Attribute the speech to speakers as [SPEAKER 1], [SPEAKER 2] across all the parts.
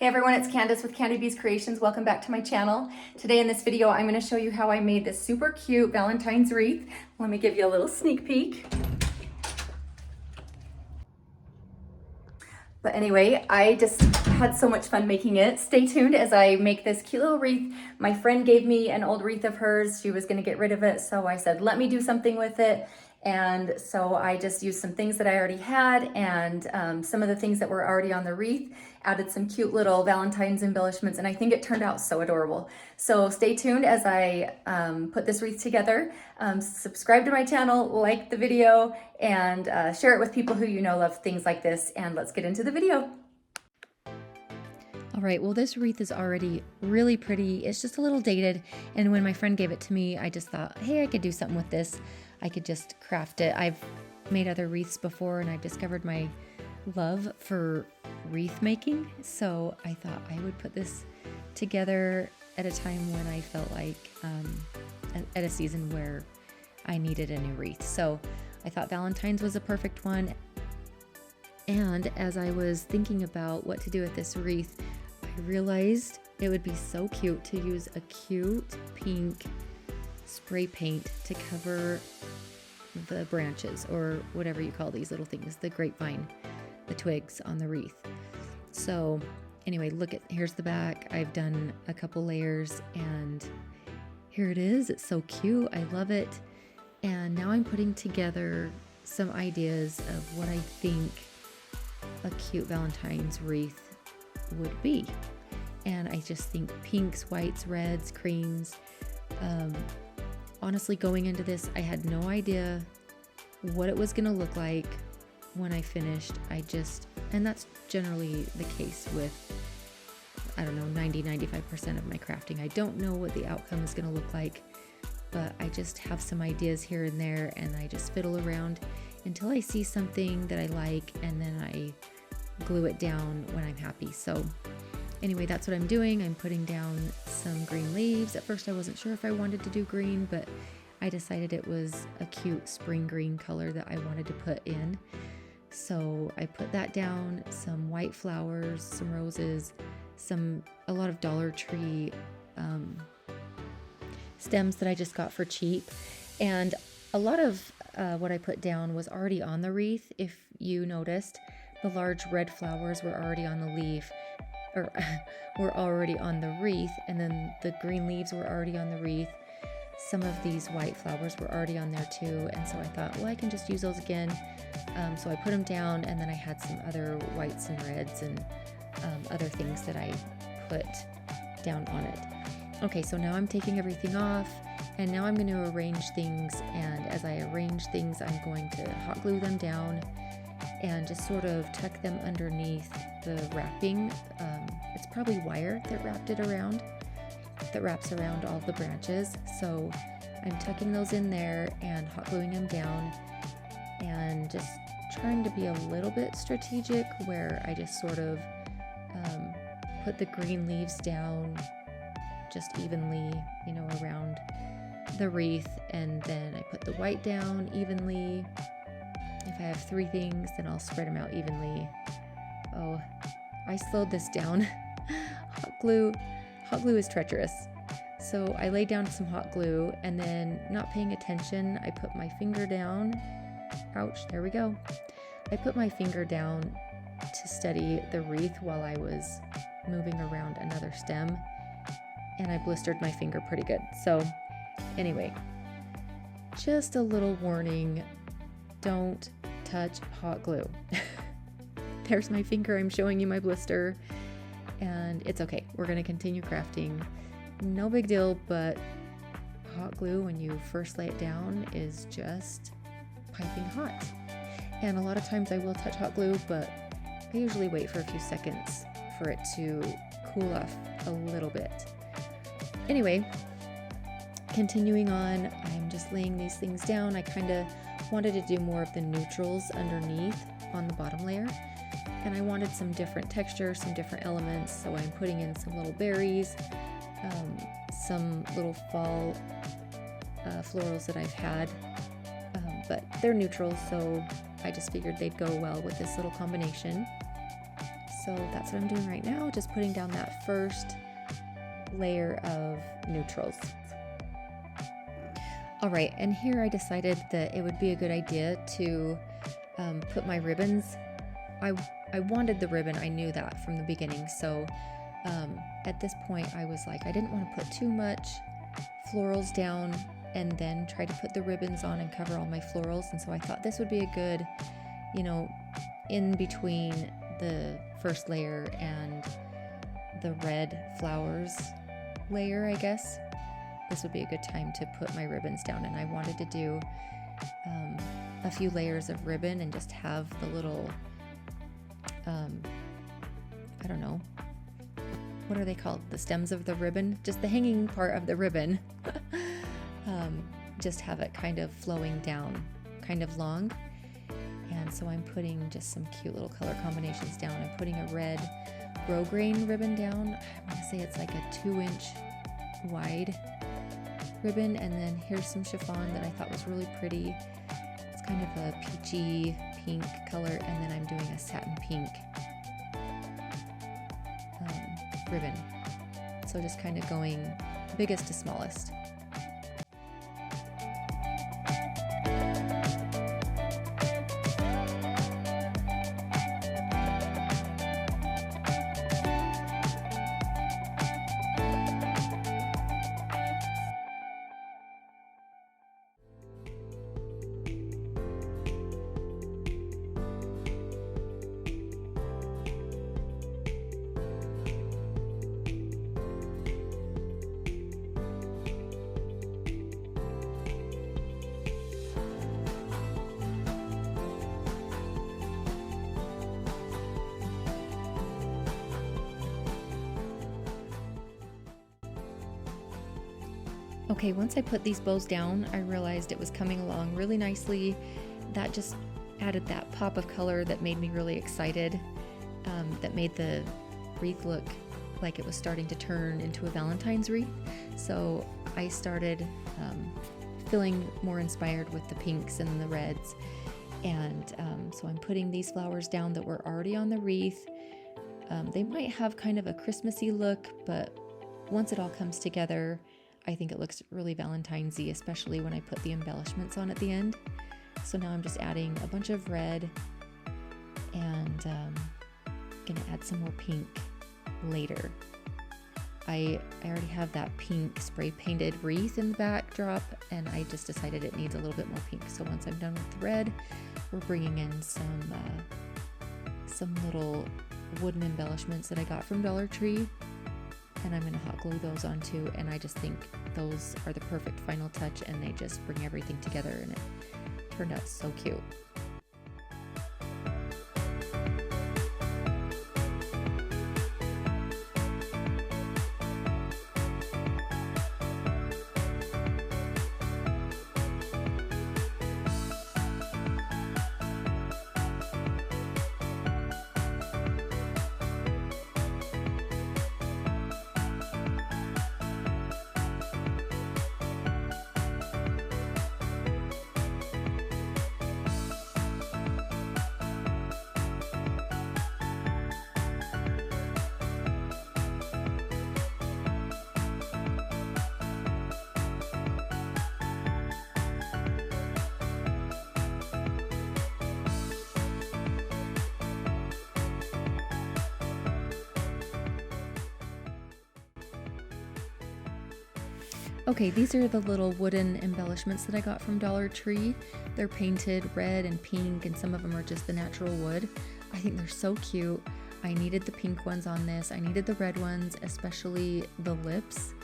[SPEAKER 1] Hey everyone, it's Candice with Candy Bees Creations. Welcome back to my channel. Today in this video, I'm going to show you how I made this super cute Valentine's wreath. Let me give you a little sneak peek. But anyway, I just had so much fun making it. Stay tuned as I make this cute little wreath. My friend gave me an old wreath of hers. She was going to get rid of it, so I said, let me do something with it. And so I just used some things that I already had and some of the things that were already on the wreath, added some cute little Valentine's embellishments, and I think it turned out so adorable. So stay tuned as I put this wreath together. Subscribe to my channel, like the video, and share it with people who you know love things like this, and let's get into the video.
[SPEAKER 2] All right, well, this wreath is already really pretty. It's just a little dated, and when my friend gave it to me, I just thought, hey, I could do something with this. I could just craft it. I've made other wreaths before, and I've discovered my love for wreath making, so I thought I would put this together at a time when I felt like at a season where I needed a new wreath. So I thought Valentine's was a perfect one, and as I was thinking about what to do with this wreath, I realized it would be so cute to use a cute pink spray paint to cover the branches, or whatever you call these little things, the grapevine, the twigs on the wreath. So anyway, here's the back. I've done a couple layers and here it is. It's so cute. I love it. And now I'm putting together some ideas of what I think a cute Valentine's wreath would be. And I just think pinks, whites, reds, creams. Honestly, going into this, I had no idea what it was going to look like when I finished. And that's generally the case with, 90-95% of my crafting. I don't know what the outcome is going to look like, but I just have some ideas here and there, and I just fiddle around until I see something that I like, and then I glue it down when I'm happy. So anyway, that's what I'm doing. I'm putting down some green leaves. At first I wasn't sure if I wanted to do green, but I decided it was a cute spring green color that I wanted to put in. So I put that down, some white flowers, some roses, a lot of Dollar Tree stems that I just got for cheap. And a lot of what I put down was already on the wreath. If you noticed, the large red flowers were already on the leaf, or were already on the wreath, and then the green leaves were already on the wreath. Some of these white flowers were already on there too, and so I thought, well, I can just use those again. So I put them down, and then I had some other whites and reds and other things that I put down on it. Okay, so now I'm taking everything off, and now I'm going to arrange things, and as I arrange things, I'm going to hot glue them down and just sort of tuck them underneath the wrapping. It's probably wire that wraps around all the branches. So I'm tucking those in there and hot gluing them down, and just trying to be a little bit strategic where I just sort of put the green leaves down just evenly, around the wreath, and then I put the white down evenly. If I have 3 things, then I'll spread them out evenly. Oh, I slowed this down. Hot glue is treacherous. So I laid down some hot glue, and then, not paying attention, I put my finger down. Ouch, there we go. I put my finger down to steady the wreath while I was moving around another stem, and I blistered my finger pretty good. So anyway, just a little warning. Don't touch hot glue. There's my finger. I'm showing you my blister, and it's okay. We're going to continue crafting. No big deal, but hot glue, when you first lay it down, is just piping hot. And a lot of times I will touch hot glue, but I usually wait for a few seconds for it to cool off a little bit. Anyway, continuing on, I'm just laying these things down. I kind of wanted to do more of the neutrals underneath on the bottom layer, and I wanted some different texture, some different elements, so I'm putting in some little berries, some little fall florals that I've had, but they're neutral, so I just figured they'd go well with this little combination. So that's what I'm doing right now, just putting down that first layer of neutrals. All right, and here I decided that it would be a good idea to put my ribbons. I wanted the ribbon, I knew that from the beginning, so at this point I was like, I didn't want to put too much florals down and then try to put the ribbons on and cover all my florals, and so I thought this would be a good, in between the first layer and the red flowers layer, I guess. This would be a good time to put my ribbons down, and I wanted to do a few layers of ribbon and just have the little, I don't know, what are they called? The stems of the ribbon, just the hanging part of the ribbon. Just have it kind of flowing down, kind of long. And so I'm putting just some cute little color combinations down. I'm putting a red grosgrain ribbon down. I want to say it's like a 2-inch wide ribbon, and then here's some chiffon that I thought was really pretty. It's kind of a peachy pink color, and then I'm doing a satin pink ribbon. So just kind of going biggest to smallest. Okay, once I put these bows down, I realized it was coming along really nicely. That just added that pop of color that made me really excited, that made the wreath look like it was starting to turn into a Valentine's wreath. So I started feeling more inspired with the pinks and the reds. And so I'm putting these flowers down that were already on the wreath. They might have kind of a Christmassy look, but once it all comes together, I think it looks really Valentine's-y, especially when I put the embellishments on at the end. So now I'm just adding a bunch of red and gonna add some more pink later. I already have that pink spray painted wreath in the backdrop, and I just decided it needs a little bit more pink. So once I'm done with the red, we're bringing in some little wooden embellishments that I got from Dollar Tree, and I'm going to hot glue those on too, and I just think those are the perfect final touch, and they just bring everything together, and it turned out so cute. Okay, these are the little wooden embellishments that I got from Dollar Tree. They're painted red and pink, and some of them are just the natural wood. I think they're so cute. I needed the pink ones on this. I needed the red ones, especially the lips.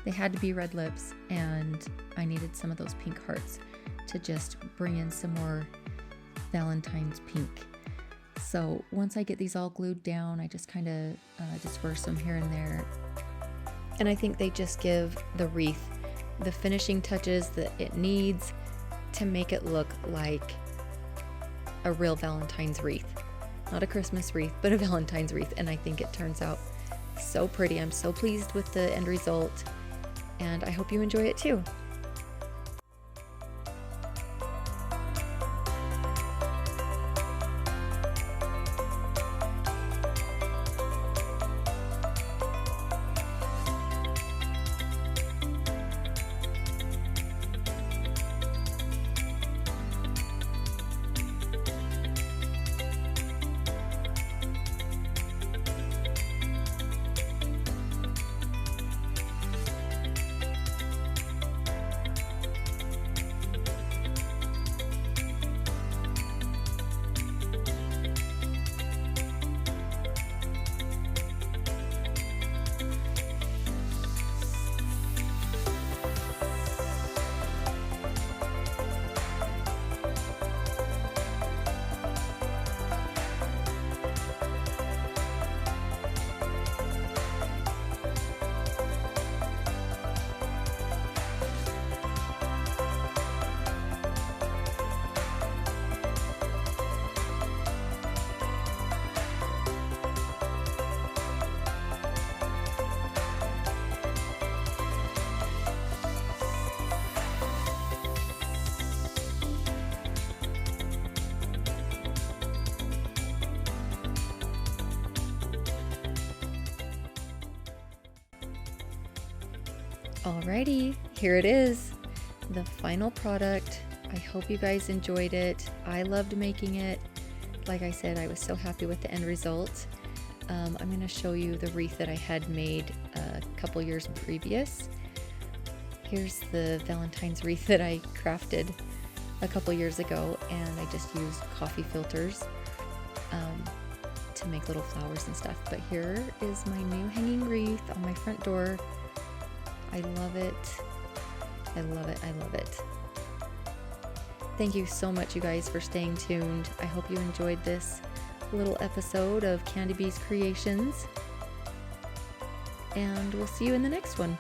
[SPEAKER 2] They had to be red lips, and I needed some of those pink hearts to just bring in some more Valentine's pink. So once I get these all glued down, I just kind of disperse them here and there. And I think they just give the wreath the finishing touches that it needs to make it look like a real Valentine's wreath. Not a Christmas wreath, but a Valentine's wreath. And I think it turns out so pretty. I'm so pleased with the end result, and I hope you enjoy it too. Alrighty, here it is, the final product. I hope you guys enjoyed it. I loved making it. Like I said, I was so happy with the end result. I'm going to show you the wreath that I had made a couple years previous. Here's the Valentine's wreath that I crafted a couple years ago, and I just used coffee filters to make little flowers and stuff. But here is my new hanging wreath on my front door. I love it. I love it. I love it. Thank you so much, you guys, for staying tuned. I hope you enjoyed this little episode of Candy Bee's Creations. And we'll see you in the next one.